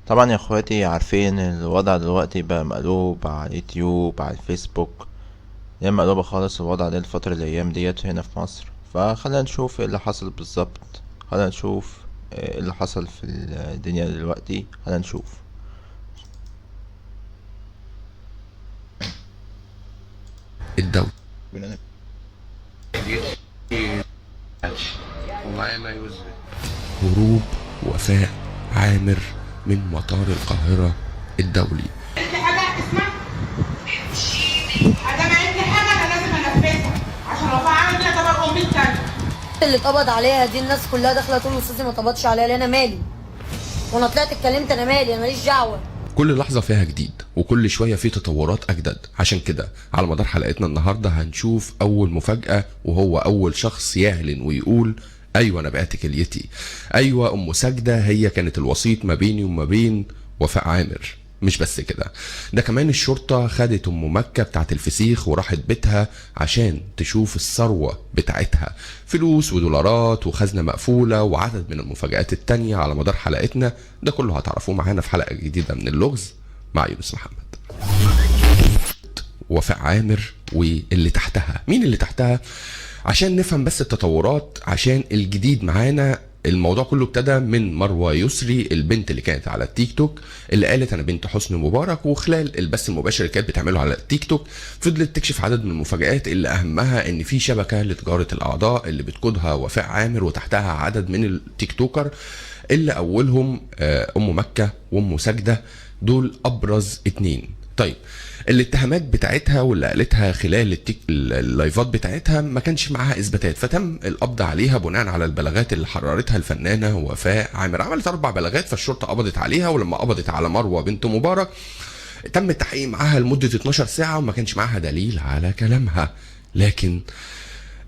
طبعا يا اخواتي، عارفين الوضع دلوقتي بقى مقلوب على اليوتيوب، على الفيسبوك. هي مقلوبة خالص الوضع ده الفترة الأيام ديت هنا في مصر. فخلينا نشوف ايه اللي حصل بالظبط. خلينا نشوف ايه اللي حصل في الدنيا دلوقتي. خلينا نشوف. الدولة والله ما يوزن. هروب وفاء عامر من مطار القاهرة الدولي. قلت حاجة اسمع، ادام قلت حاجة انا لازم انفذها، عشان لو عمل كده تبقى امي التانية. اللي اتقبض عليها دي الناس كلها داخله تقول استاذي ما اتقبضش عليها، ليه؟ انا مالي؟ وانا طلعت اتكلمت، انا مالي؟ انا ماليش دعوه. كل لحظة فيها جديد وكل شوية في تطورات أجدد. عشان كده على مدار حلقتنا النهاردة هنشوف أول مفاجأة، وهو أول شخص يعلن ويقول أيوة أنا بعت كليتي. أيوة أم ساجدة هي كانت الوسيط ما بيني وما بين وفاء عامر. مش بس كده، ده كمان الشرطة خدت أم مكة بتاعت الفسيخ وراحت بيتها عشان تشوف الثروة بتاعتها، فلوس ودولارات وخزنة مقفولة وعدد من المفاجآت التانية على مدار حلقتنا. ده كله هتعرفوه معانا في حلقة جديدة من اللغز مع يونس محمد. وفاء عامر واللي تحتها. مين اللي تحتها؟ عشان نفهم بس التطورات، عشان الجديد معانا. الموضوع كله ابتدى من مروه يسري، البنت اللي كانت على التيك توك، اللي قالت انا بنت حسني مبارك. وخلال البث المباشر اللي كانت بتعمله على التيك توك فضلت تكشف عدد من المفاجآت، اللي اهمها ان في شبكه لتجاره الاعضاء اللي بتقودها وفاء عامر، وتحتها عدد من التيك توكر اللي اولهم ام مكه وام ساجده. دول ابرز اتنين. طيب الاتهامات بتاعتها واللي قالتها خلال اللايفات بتاعتها ما كانش معاها اثباتات، فتم القبض عليها بناء على البلاغات اللي حررتها الفنانه وفاء عامر. عملت 4 بلاغات، فالشرطه قبضت عليها. ولما قبضت على مروه بنت مبارك تم التحقيق معاها لمده 12 ساعه وما كانش معاها دليل على كلامها. لكن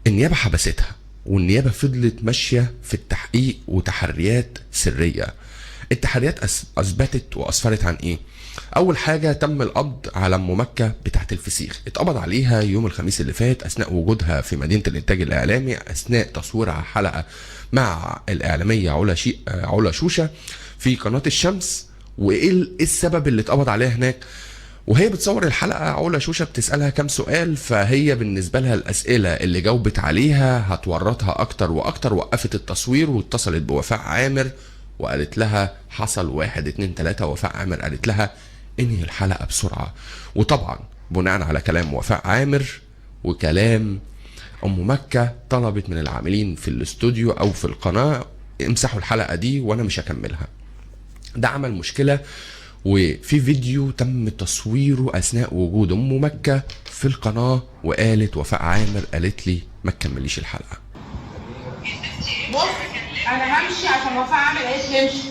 النيابه حبستها، والنيابه فضلت ماشيه في التحقيق وتحريات سريه. التحريات اثبتت واسفرت عن ايه؟ اول حاجه تم القبض على ام مكه بتاعت الفسيخ. اتقبض عليها يوم الخميس اللي فات اثناء وجودها في مدينه الانتاج الاعلامي، اثناء تصويرها حلقه مع الاعلاميه علا شوشه في قناه الشمس. وايه السبب اللي اتقبض عليها هناك؟ وهي بتصور الحلقه علا شوشه بتسالها كام سؤال، فهي بالنسبه لها الاسئله اللي جاوبت عليها هتورطها اكتر واكتر. وقفت التصوير واتصلت بوفاء عامر وقالت لها حصل 1 2 3. وفاء عامر قالت لها انهي الحلقه بسرعه. وطبعا بناء على كلام وفاء عامر وكلام ام مكه طلبت من العاملين في الاستوديو او في القناه امسحوا الحلقه دي وانا مش هكملها. ده عمل مشكله، وفي فيديو تم تصويره اثناء وجود ام مكه في القناه، وقالت وفاء عامر قالت لي ما تكمليش الحلقه. بص، انا همشي عشان وفاء عامل قالت لي امشي.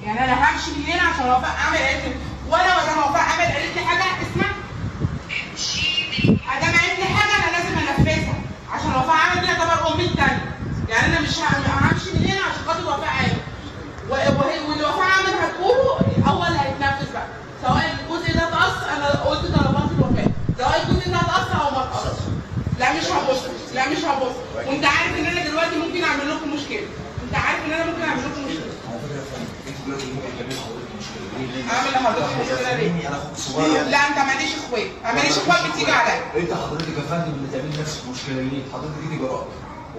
يعني انا همشي من هنا عشان وفاء عامل قالت لي، وانا ولا وفاء عامل قالت لي حاجه اسمع، ادام قالت لي حاجه انا لازم انفذها، عشان وفاء عامل دي تبقى امي التانية. يعني انا مش همشي من هنا عشان خاطر وفاء عامل، واللي وفاء عامل هتقوله اول هيتنفذ بقى، سواء الجزء ده اتقص. انا قلت طلبات الوفاء، سواء الجزء ده اتقص او ما اتقصش. لا مش هبص، لا مش هبص. وانت عارف ان انا دلوقتي ممكن اعمل لكم مشكله. انت عارف ان انا ممكن اعمل لكم مشكله. اعمل لحضرتك مشكله ليه؟ لا انت ماليش اخوات، ماليش اخوات بتيجي عليا. انت حضرتك يا فندم اللي تعملي نفسك مشكله ليه؟ حضرتك ايدي جرأت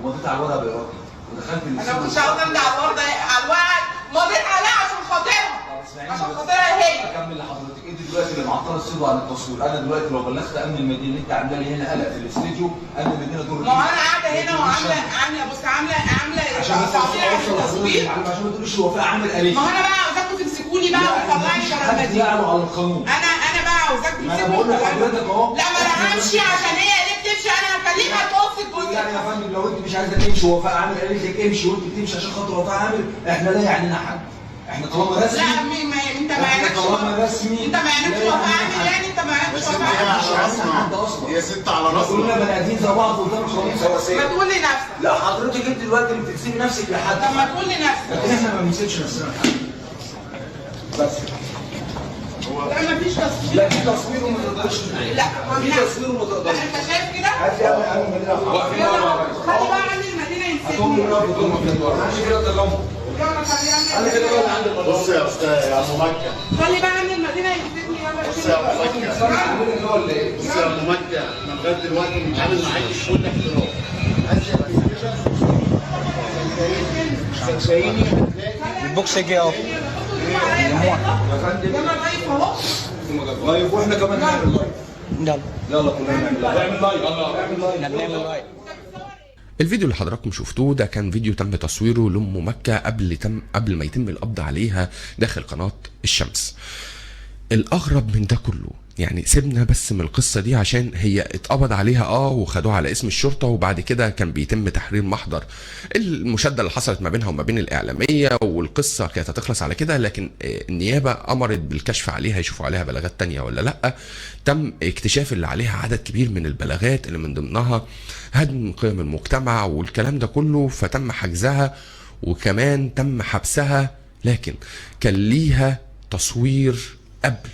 ومضيت على الورقه بارادتي ودخلت انا كنت عاوز امضي على الورقه، على الورقه مضيت عليها عشان خاطرها، عشان خاطرها هي. اكمل لحضرتك. انت دلوقتي اللي معطله الصيغه عن التصوير. انا دلوقتي لو بلغت امن المدينه اللي انت عامله لي هنا قلق في الاستديو، امن المدينه دور. ما انا قاعده هنا وعامله بص عامله عشان التصوير عشان ما تقوليش وفاء عامل قليل. ما انا بقى عاوزاكم تمسكوني بقى وتطلعني بره المدينه. لا على القانون. انا بقى عاوزاكم ما انا تمسكوني. بقول لحضرتك اهو. لا ما انا همشي عشان هي قالت تمشي، انا هكلمها تبص الجزء. يعني يا فندم لو انت مش عايزه تمشي ووفاء عامل قالت لك امشي وانت بتمشي عشان خاطر وفاء عامل، احنا لا يعنينا حد. احنا طالما رسمي. لا انت ما يعنيكش طالما رسمي. انت ما يعنيكش وفاء عامل، يعني انت ما يعنيكش وفاء عامل. يا ست على راسنا. كلنا بني ادمين زي بعض قدام القانون سواسيه. ما تقول لنفسك. لا حضرتك انت دلوقتي اللي بتسيبي نفسك لحد. طب ما تقول لنفسك. لكن احنا ما بنسيبش نفسنا لحد. بس لا مفيش تصوير. لا في تصوير وما تقدرش. لا في تصوير وما تقدرش. انت شايف كده؟ هات لي امن المدينه. خلي بقى عن المدينه يمسكني. هتقوم من الارض تقوم في الدور. ماشي كده تلموا. يلا خلي انا كده بقى عند الموضوع. بص يا استاذ يا ام مكه، خلي بقى عند المدينه يكتبني يلا. بص يا ام مكه، ولا ايه؟ بص يا ام مكه، انا لغايه دلوقتي بنتعامل معاك بكل احترام. البوكس جه اهو. يلا لايف اهو. لايف واحنا كمان نعمل لايف. يلا يلا كلنا نعمل لايف. اعمل لايف يلا اعمل لايف. احنا بنعمل لايف. الفيديو اللي حضراتكم شفتوه ده كان فيديو تم تصويره لأم مكة قبل ما يتم القبض عليها داخل قناة الشمس. الأغرب من ده كله، يعني سيبنا بس من القصة دي عشان هي اتقبض عليها وخدوها على اسم الشرطة، وبعد كده كان بيتم تحرير محضر المشادة اللي حصلت ما بينها وما بين الإعلامية، والقصة كانت هتخلص على كده، لكن النيابة أمرت بالكشف عليها يشوفوا عليها بلاغات تانية ولا لأ. تم اكتشاف اللي عليها عدد كبير من البلاغات اللي من ضمنها هدم قيم المجتمع والكلام ده كله، فتم حجزها وكمان تم حبسها. لكن كان ليها تصوير قبل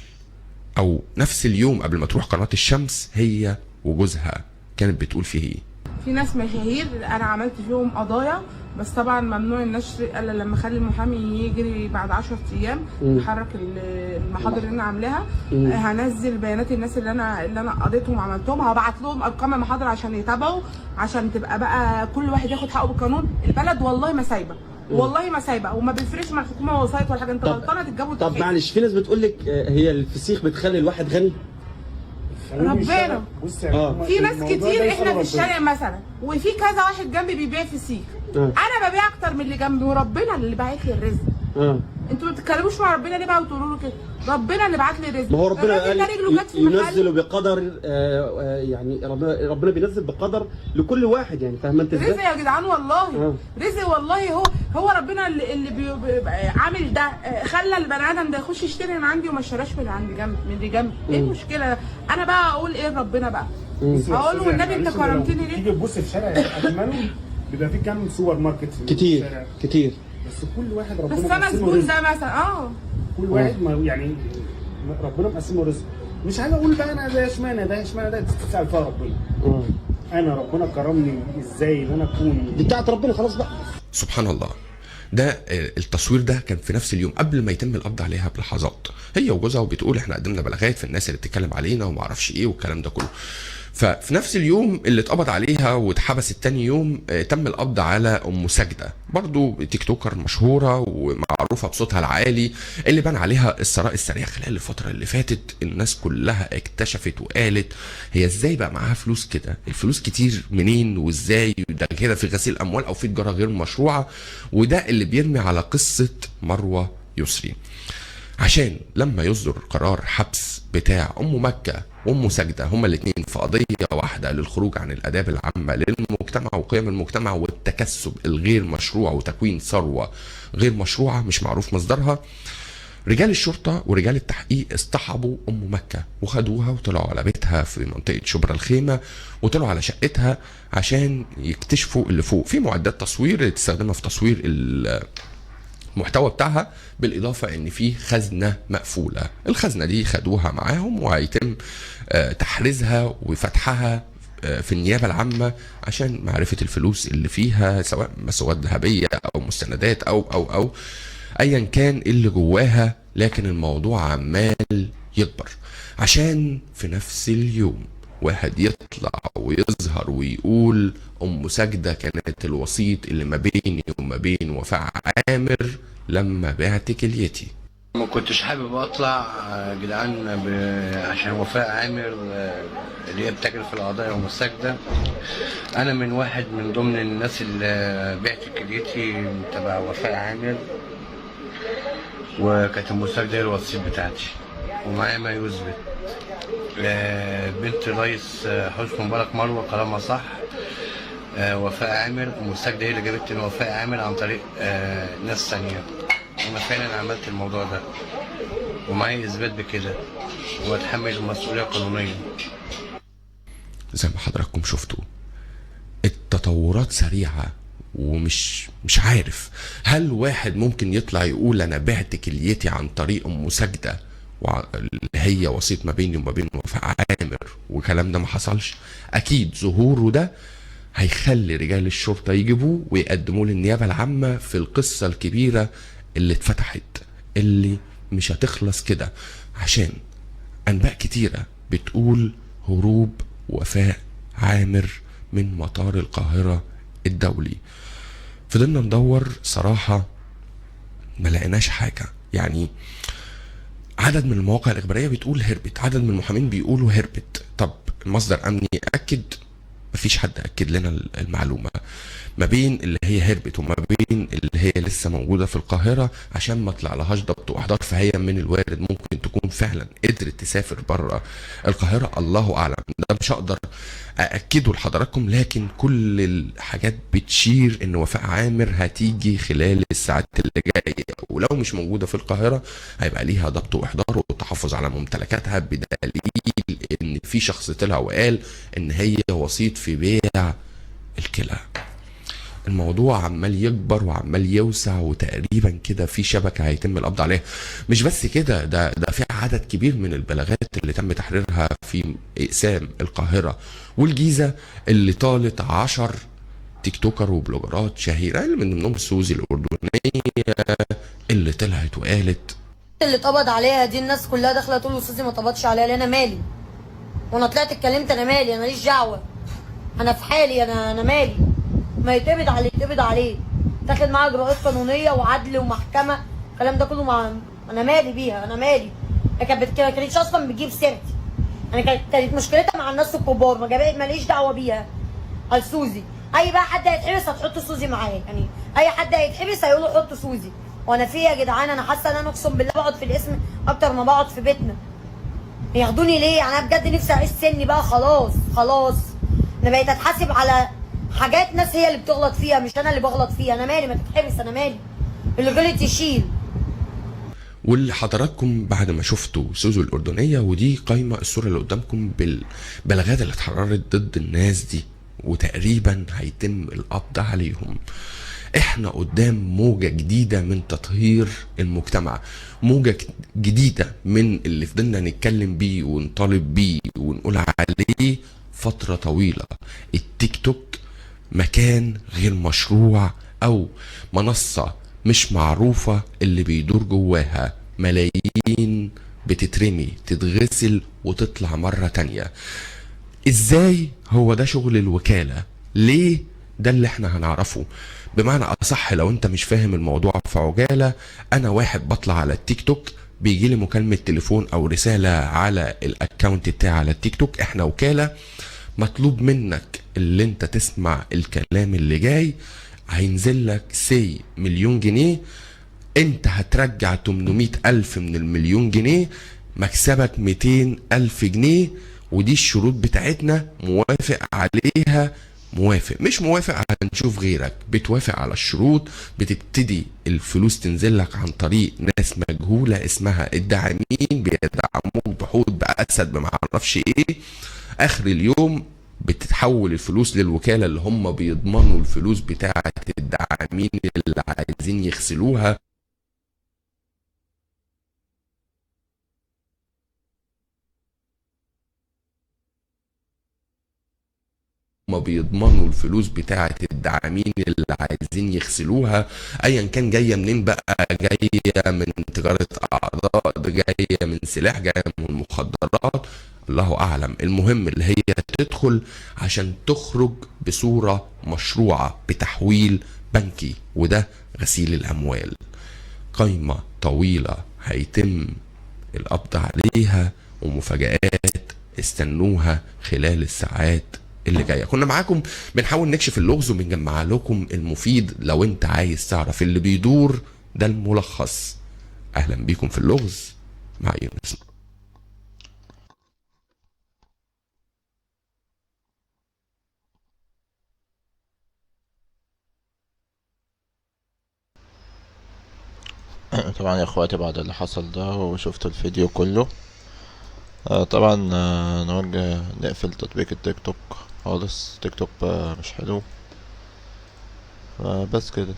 او نفس اليوم قبل ما تروح قناة الشمس، هي وجوزها كانت بتقول فيه ايه. في ناس مشاهير انا عملت فيهم قضايا، بس طبعا ممنوع النشر الا لما اخلي المحامي يجري بعد 10 ايام يحرك المحاضر اللي انا عاملاها. هنزل بيانات الناس اللي انا قضيتهم وعملتهم، هبعت لهم ارقام المحاضر عشان يتابعوا، عشان تبقى بقى كل واحد ياخد حقه بالقانون. البلد والله ما سايبه، والله ما سايبه، وما بيفرقش مع الحكومه وسايط ولا حاجه. انت غلطانه تتجوز. طب معلش، في ناس بتقول لك هي الفسيخ بتخلي الواحد غني. ربنا في ناس كتير احنا في الشارع مثلا، وفي كذا واحد جنبي بيبيع فسيخ. انا ببيع اكتر من اللي جنبي، وربنا اللي باعت لي الرزق. انتوا ما بتتكلموش مع ربنا ليه بقى وتقولوا له كده؟ ربنا اللي بعت لي الرزق. ما هو ربنا قال ينزل بقدر، يعني ربنا بينزل بقدر لكل واحد، يعني فاهمه انت ازاي؟ رزق يا جدعان والله. رزق والله. هو ربنا اللي عامل ده، خلى البني ادم ده يخش يشتري من عندي وما اشتراش من اللي جنبي. ايه المشكله؟ انا بقى اقول ايه لربنا بقى؟ اقول له والنبي انت كرمتني ليه؟ تيجي تبص في شارع اجمله بيبقى فيه كام سوبر ماركت كتير بس كل واحد ربنا بس انا زبون ده مثلا كل واحد يعني ربنا مقسمه رزق. مش عايز اقول بقى انا ده اشمعنى ده تسال فيها ربنا. انا ربنا كرمني ازاي ان انا اكون دي بتاعت ربنا خلاص بقى. سبحان الله. ده التصوير ده كان في نفس اليوم قبل ما يتم القبض عليها بلحظات، هي وجوزها، وبتقول احنا قدمنا بلاغات في الناس اللي بتتكلم علينا وما اعرفش ايه والكلام ده كله. ففي نفس اليوم اللي اتقبض عليها واتحبست تاني يوم تم القبض على ام ساجده، برضو تيك توكر مشهوره ومعروفه بصوتها العالي، اللي بان عليها الثراء السريع خلال الفتره اللي فاتت. الناس كلها اكتشفت وقالت هي ازاي بقى معاها فلوس كده؟ الفلوس كتير منين وازاي؟ ده كده في غسيل اموال او في تجاره غير مشروعه. وده اللي بيرمي على قصه مروه يسري، عشان لما يصدر قرار حبس بتاع ام مكه وام ساجده هما الاثنين في قضيه واحده للخروج عن الاداب العامه للمجتمع وقيم المجتمع والتكسب الغير مشروع وتكوين ثروه غير مشروعه مش معروف مصدرها، رجال الشرطه ورجال التحقيق اصطحبوا ام مكه وخدوها وطلعوا على بيتها في منطقه شبرا الخيمه، وطلعوا على شقتها عشان يكتشفوا اللي فوق. في معدات تصوير اللي تستخدمها في تصوير المحتوى بتاعها، بالاضافه ان في خزنه مقفوله. الخزنه دي خدوها معاهم وهيتم تحريزها وفتحها في النيابه العامه عشان معرفه الفلوس اللي فيها، سواء مسوغات ذهبيه او مستندات او ايا كان اللي جواها. لكن الموضوع عمال يكبر عشان في نفس اليوم واحد يطلع ويظهر ويقول ام ساجده كانت الوسيط اللي ما بيني وما بين وفاء عامر لما بعت كليتي. ما كنتش حابب اطلع جدعان عشان وفاء عامر اللي هي بتجري في القضايا ام ساجده. انا من واحد من ضمن الناس اللي بعت كليتي تبع وفاء عامر، وكانت ام ساجده هي الوسيط بتاعتي، ومعايا ما يثبت بنت رئيس حسني مبارك مروه كلامها صح. وفاء عامر ام ساجده هي اللي جابت وفاء عامر عن طريق ناس ثانيه. انا فعلا عملت الموضوع ده ومعايا اثبات بكده واتحمل المسؤوليه القانونيه. زي ما حضراتكم شفتوا التطورات سريعه، ومش عارف هل واحد ممكن يطلع يقول انا بعت كليتي عن طريق ام ساجده اللي هي وسيط ما بيني وما بين وفاء عامر والكلام ده ما حصلش؟ اكيد ظهوره ده هيخلي رجال الشرطة يجيبوه ويقدموه للنيابة العامة في القصة الكبيرة اللي اتفتحت، اللي مش هتخلص كده، عشان أنباء كتيرة بتقول هروب وفاء عامر من مطار القاهرة الدولي. فضلنا ندور صراحة ما لقيناش حاجة. يعني عدد من المواقع الإخبارية بتقول هربت، عدد من المحامين بيقولوا هربت. طب المصدر أمني أكد؟ مفيش حد أكد لنا المعلومة. ما بين اللي هي هربت وما بين اللي هي لسه موجودة في القاهرة، عشان ما طلع لهاش ضبط وإحضار، فهي من الوارد ممكن تكون فعلا قدرت تسافر بره القاهرة، الله أعلم. ده مش هقدر أأكده لحضراتكم، لكن كل الحاجات بتشير إن وفاء عامر هتيجي خلال الساعات اللي جاية، ولو مش موجودة في القاهرة هيبقى ليها ضبط وإحضار والتحفظ على ممتلكاتها، بدليل إن في شخص طلع وقال إن هي وسيط في بيع الكلى. الموضوع عمال يكبر وعمال يوسع، وتقريبا كده في شبكه هيتم القبض عليها. مش بس كده، ده في عدد كبير من البلاغات اللي تم تحريرها في اقسام القاهره والجيزه، اللي طالت 10 تيك توكر وبلوجرات شهيره، اللي من ضمنهم سوزي الاردنيه اللي طلعت وقالت اللي اتقبض عليها دي الناس كلها داخله تقول له استاذي ما اتقبضش عليها. ليه؟ انا مالي؟ وانا طلعت اتكلمت، انا مالي؟ انا ماليش دعوه، انا في حالي، انا مالي؟ ما يتقبض عليه يتقبض عليه، تاخد معاه اجراءات قانونيه وعدل ومحكمه، الكلام ده كله انا مالي بيها؟ انا مالي؟ هي كانتش اصلا بتجيب سيرتي. انا كانت مشكلتها مع الناس الكبار، ماليش دعوه بيها. قال سوزي، اي بقى حد هيتحبس هتحط سوزي معايا، يعني اي حد هيتحبس هيقولوا حط سوزي. وانا في يا جدعان؟ انا حاسه ان انا اقسم بالله بقعد في الاسم اكتر ما بقعد في بيتنا. ياخدوني ليه؟ يعني انا بجد نفسي اعيش سني بقى، خلاص. انا بقيت اتحاسب على حاجات ناس هي اللي بتغلط فيها، مش انا اللي بغلط فيها. انا مالي؟ ما تتحبس، انا مالي؟ اللي غلط يشيل. واللي حضراتكم بعد ما شفتوا سوزو الأردنية، ودي قايمة الصورة اللي قدامكم بالبلاغات اللي اتحررت ضد الناس دي، وتقريبا هيتم القبض عليهم. احنا قدام موجة جديدة من تطهير المجتمع، موجة جديدة من اللي فضلنا نتكلم بيه ونطالب بيه ونقول عليه فترة طويلة. التيك توك مكان غير مشروع او منصة مش معروفة اللي بيدور جواها ملايين بتترمي تتغسل وتطلع مرة تانية. ازاي؟ هو ده شغل الوكالة. ليه؟ ده اللي احنا هنعرفه. بمعنى اصح، لو انت مش فاهم الموضوع في عجالة، انا واحد بطلع على التيك توك بيجي لي مكالمة تليفون او رسالة على الاكاونت بتاعي على التيك توك، احنا وكالة، مطلوب منك اللي انت تسمع الكلام اللي جاي، هينزل لك سي مليون جنيه، انت هترجع 800,000 من المليون جنيه، مكسبك 200,000 جنيه. ودي الشروط بتاعتنا، موافق عليها؟ موافق. مش موافق هنشوف غيرك. بتوافق على الشروط، بتبتدي الفلوس تنزل لك عن طريق ناس مجهولة اسمها الداعمين، بيدعموك بحوض بأسد بمعرفش ايه. اخر اليوم بتتحول الفلوس للوكالة اللي هم بيضمنوا الفلوس بتاعة الداعمين اللي عايزين يغسلوها. ما بيضمنوا الفلوس بتاعة الداعمين اللي عايزين يغسلوها، ايا كان جاية منين بقى، جاية من تجارة اعضاء، جاية من سلاح، جاية من المخدرات، الله اعلم. المهم اللي هي تدخل عشان تخرج بصورة مشروعة بتحويل بنكي، وده غسيل الاموال. قايمة طويلة هيتم القبض عليها، ومفاجآت استنوها خلال الساعات اللي جايه. كنا معاكم بنحاول نكشف اللغز وبنجمع لكم المفيد. لو انت عايز تعرف اللي بيدور، ده الملخص. اهلا بيكم في اللغز مع يونس. طبعا يا اخواتي، بعد اللي حصل ده وشفت الفيديو كله، طبعا نوجه نقفل تطبيق التيك توك خالص. تيك توك مش حلو، فبس كده.